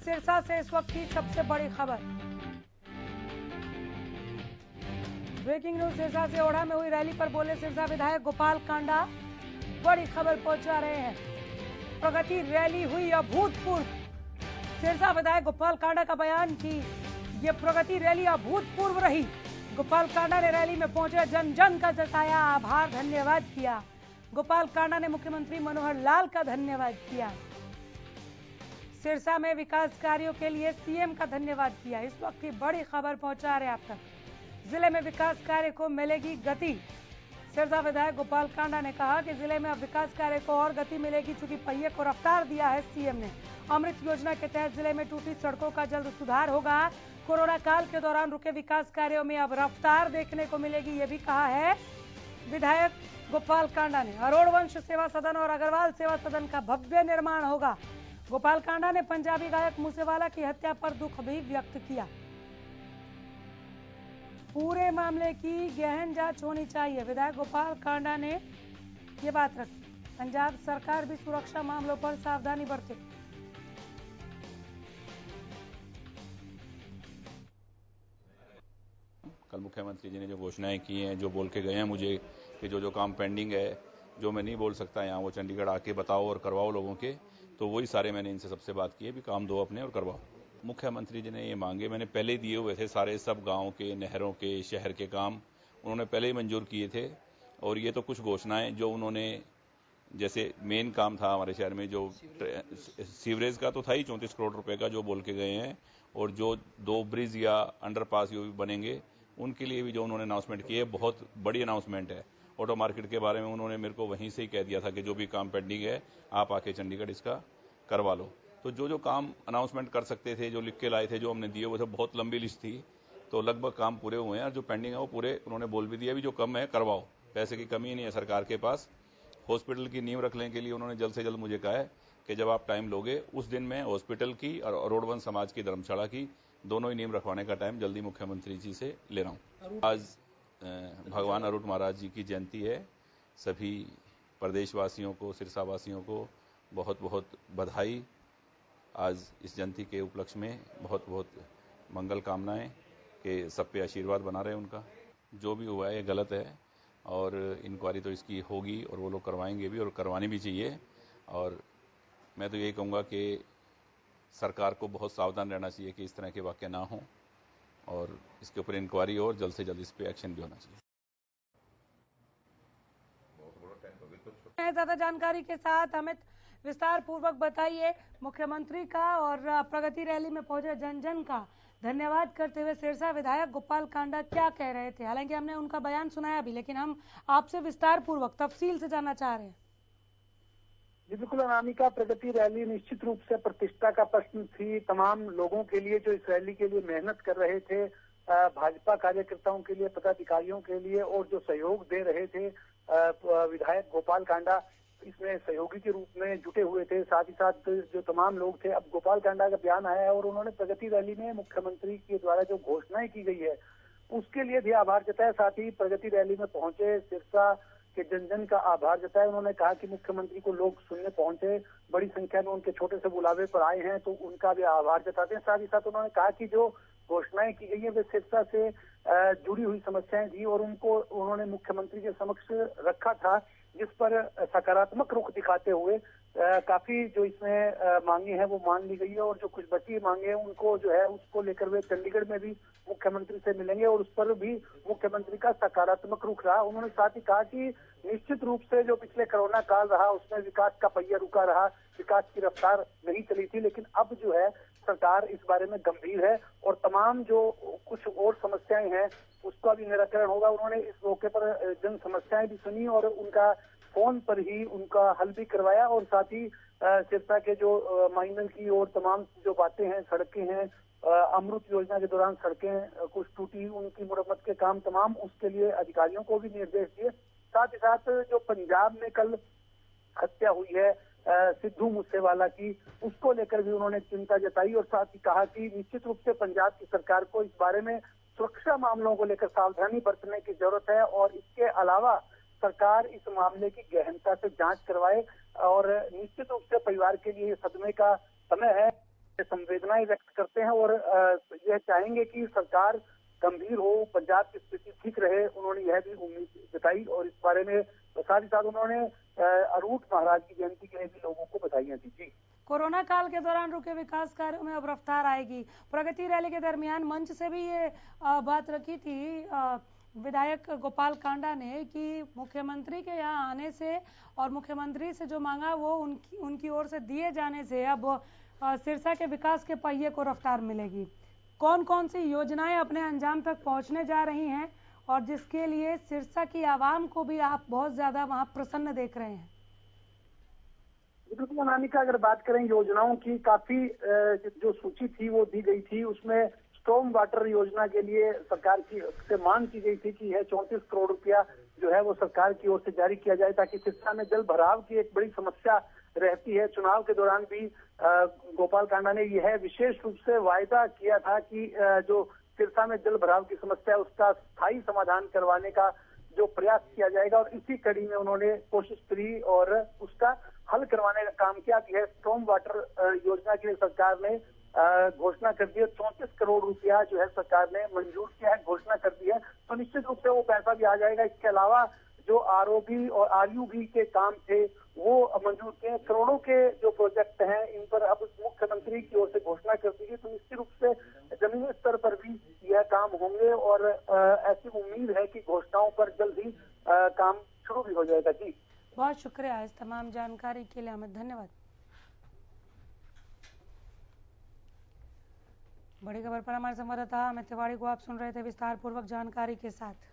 सिरसा से इस वक्त की सबसे बड़ी खबर। ब्रेकिंग न्यूज सिरसा से ओढ़ा में हुई रैली पर बोले सिरसा विधायक गोपाल कांडा। बड़ी खबर पहुंचा रहे हैं। प्रगति रैली हुई अभूतपूर्व। सिरसा विधायक गोपाल कांडा का बयान कि ये प्रगति रैली अभूतपूर्व रही। गोपाल कांडा ने रैली में पहुंचे जन जन का जताया आभार, धन्यवाद किया। गोपाल कांडा ने मुख्यमंत्री मनोहर लाल का धन्यवाद किया। सिरसा में विकास कार्यों के लिए सीएम का धन्यवाद किया। इस वक्त की बड़ी खबर पहुंचा रहे आप तक। जिले में विकास कार्य को मिलेगी गति। सिरसा विधायक गोपाल कांडा ने कहा कि जिले में अब विकास कार्य को और गति मिलेगी, चूंकि पहिए को रफ्तार दिया है सीएम ने। अमृत योजना के तहत जिले में टूटी सड़कों का जल्द सुधार होगा। कोरोना काल के दौरान रुके विकास कार्यों में अब रफ्तार देखने को मिलेगी, ये भी कहा है विधायक गोपाल कांडा ने। अरोड़ वंश सेवा सदन और अग्रवाल सेवा सदन का भव्य निर्माण होगा। गोपाल कांडा ने पंजाबी गायक मूसेवाला की हत्या पर दुख भी व्यक्त किया। पूरे मामले की गहन जांच होनी चाहिए, विधायक गोपाल कांडा ने ये बात रखी। पंजाब सरकार भी सुरक्षा मामलों पर सावधानी बरते। कल मुख्यमंत्री जी ने जो घोषणाएं की हैं, जो बोल के गए हैं मुझे कि जो काम पेंडिंग है, जो मैं नहीं बोल सकता यहाँ, वो चंडीगढ़ आके बताओ और करवाओ लोगों के, तो वही सारे मैंने इनसे सबसे बात की है भी काम दो अपने और करवाओ। मुख्यमंत्री जी ने ये मांगे, मैंने पहले दिए हुए थे सारे, सब गाँव के, नहरों के, शहर के काम उन्होंने पहले ही मंजूर किए थे। और ये तो कुछ घोषणाएं जो उन्होंने, जैसे मेन काम था हमारे शहर में जो सीवरेज का तो था ही 34 करोड़ रुपए का जो बोल के गए हैं, और जो 2 ब्रिज या अंडरपास जो भी बनेंगे उनके लिए भी जो उन्होंने अनाउंसमेंट की है, बहुत बड़ी अनाउंसमेंट है। ऑटो मार्केट के बारे में उन्होंने मेरे को वहीं से ही कह दिया था कि जो भी काम पेंडिंग है आप आके चंडीगढ़ इसका करवा लो। तो जो काम अनाउंसमेंट कर सकते थे, जो लिख के लाए थे, जो हमने दिए हुए थे, बहुत लंबी लिस्ट थी, तो लगभग काम पूरे हुए हैं। और जो पेंडिंग है वो पूरे उन्होंने बोल भी दिया, भी जो कम है करवाओ, पैसे की कमी नहीं है सरकार के पास। हॉस्पिटल की नींव रखने के लिए उन्होंने जल्द से जल्द मुझे कहा है कि जब आप टाइम लोगे उस दिन मैं हॉस्पिटल की और अरोड़वंश समाज की धर्मशाला की दोनों ही नींव रखवाने का टाइम जल्दी मुख्यमंत्री जी से ले रहा हूँ। आज भगवान अरूट महाराज जी की जयंती है। सभी प्रदेशवासियों को, सिरसा वासियों को बहुत बहुत बधाई। आज इस जयंती के उपलक्ष्य में बहुत बहुत मंगल कामनाएं कि सब पे आशीर्वाद बना रहे उनका। जो भी हुआ है ये गलत है और इंक्वायरी तो इसकी होगी और वो लोग करवाएंगे भी और करवानी भी चाहिए। और मैं तो यही कहूँगा कि सरकार को बहुत सावधान रहना चाहिए कि इस तरह के वाक़ये ना हों और इसके ऊपर इंक्वायरी हो और जल्द से जल्द इस पर एक्शन भी होना चाहिए। ज्यादा जानकारी के साथ अमित विस्तार पूर्वक बताइए। मुख्यमंत्री का और प्रगति रैली में पहुंचे जन जन का धन्यवाद करते हुए सिरसा विधायक गोपाल कांडा क्या कह रहे थे। हालांकि हमने उनका बयान सुनाया भी, लेकिन हम आपसे विस्तार पूर्वक तफसील से जानना चाह रहे हैं। जी बिल्कुल अनामिका, प्रगति रैली निश्चित रूप से प्रतिष्ठा का प्रश्न थी तमाम लोगों के लिए जो इस रैली के लिए मेहनत कर रहे थे, भाजपा कार्यकर्ताओं के लिए, पदाधिकारियों के लिए, और जो सहयोग दे रहे थे विधायक गोपाल कांडा इसमें सहयोगी के रूप में जुटे हुए थे। साथ ही साथ जो तमाम लोग थे, अब गोपाल कांडा का बयान आया है और उन्होंने प्रगति रैली में मुख्यमंत्री के द्वारा जो घोषणाएं की गई है उसके लिए भी आभार जताया। साथ ही प्रगति रैली में पहुंचे सिरसा के जन जन का आभार जताया। उन्होंने कहा कि मुख्यमंत्री को लोग सुनने पहुंचे, बड़ी संख्या में उनके छोटे से बुलावे पर आए हैं, तो उनका भी आभार जताते हैं। साथ ही साथ उन्होंने कहा कि जो घोषणाएं की गई है वे सिरसा से जुड़ी हुई समस्याएं थी और उनको उन्होंने मुख्यमंत्री के समक्ष रखा था, जिस पर सकारात्मक रुख दिखाते हुए काफी जो इसमें मांगे हैं वो मान ली गई है और जो कुछ बची मांगे हैं उनको जो है उसको लेकर वे चंडीगढ़ में भी मुख्यमंत्री से मिलेंगे और उस पर भी मुख्यमंत्री का सकारात्मक रुख रहा। उन्होंने साथ ही कहा कि निश्चित रूप से जो पिछले कोरोना काल रहा उसमें विकास का पहिया रुका रहा, विकास की रफ्तार नहीं चली थी, लेकिन अब जो है सरकार इस बारे में गंभीर है और तमाम जो कुछ और समस्याएं हैं उसका भी निराकरण होगा। उन्होंने इस मौके पर जन समस्याएं भी सुनी और उनका फोन पर ही उनका हल भी करवाया और साथ ही सिरसा के जो माइनर की और तमाम जो बातें हैं, सड़कें हैं, अमृत योजना के दौरान सड़कें कुछ टूटी, उनकी मुरम्मत के काम तमाम, उसके लिए अधिकारियों को भी निर्देश दिए। साथ ही साथ जो पंजाब में कल हत्या हुई है सिद्धू मूसेवाला की, उसको लेकर भी उन्होंने चिंता जताई और साथ ही कहा कि निश्चित रूप से पंजाब की सरकार को इस बारे में सुरक्षा मामलों को लेकर सावधानी बरतने की जरूरत है और इसके अलावा सरकार इस मामले की गहनता से जांच करवाए और निश्चित रूप से परिवार के लिए सदमे का समय है। संवेदनाएं व्यक्त करते हैं और यह चाहेंगे कि सरकार गंभीर हो, पंजाब की स्थिति ठीक रहे। उन्होंने यह भी उम्मीद जताई और इस बारे में साथ ही साथ उन्होंने अरूट महाराज की जयंती के लिए भी लोगों को बधाइयां दी। जी, कोरोना काल के दौरान रुके विकास कार्यों में अब रफ्तार आएगी। प्रगति रैली के दरमियान मंच से भी ये बात रखी थी विधायक गोपाल कांडा ने कि मुख्यमंत्री के यहाँ आने से और मुख्यमंत्री से जो मांगा वो उनकी ओर से दिए जाने से अब सिरसा के विकास के पहिए को रफ्तार मिलेगी। कौन कौन सी योजनाएं अपने अंजाम तक पहुंचने जा रही हैं और जिसके लिए सिरसा की आवाम को भी आप बहुत ज्यादा वहां प्रसन्न देख रहे हैं? बिल्कुल अनामिका, अगर बात करें योजनाओं की, काफी जो सूची थी वो दी गई थी। उसमें स्टॉर्म वाटर योजना के लिए सरकार की से मांग की गई थी कि यह 34 करोड़ रुपया जो है वो सरकार की ओर से जारी किया जाए, ताकि सिरसा में जल भराव की एक बड़ी समस्या रहती है। चुनाव के दौरान भी गोपाल कांडा ने यह विशेष रूप से वायदा किया था कि जो सिरसा में जल भराव की समस्या है उसका स्थायी समाधान करवाने का जो प्रयास किया जाएगा, और इसी कड़ी में उन्होंने कोशिश करी और उसका हल करवाने का काम किया। कि है स्टॉर्म वाटर योजना के लिए सरकार ने घोषणा कर दी है। 34 करोड़ रुपया जो है सरकार ने मंजूर किया है, घोषणा कर दी है, तो निश्चित रूप से वो पैसा भी आ जाएगा। इसके अलावा जो आरओबी और आरयूबी के काम थे वो मंजूर किए। करोड़ों के जो प्रोजेक्ट हैं इन पर अब मुख्यमंत्री की ओर से घोषणा कर दी है, तो निश्चित रूप से जमीनी स्तर पर भी यह काम होंगे और ऐसी उम्मीद है कि घोषणाओं पर जल्द ही काम शुरू भी हो जाएगा। जी, बहुत शुक्रिया इस तमाम जानकारी के लिए अमित, धन्यवाद। बड़ी खबर पर हमारे संवाददाता अमित तिवारी को आप सुन रहे थे विस्तार पूर्वक जानकारी के साथ।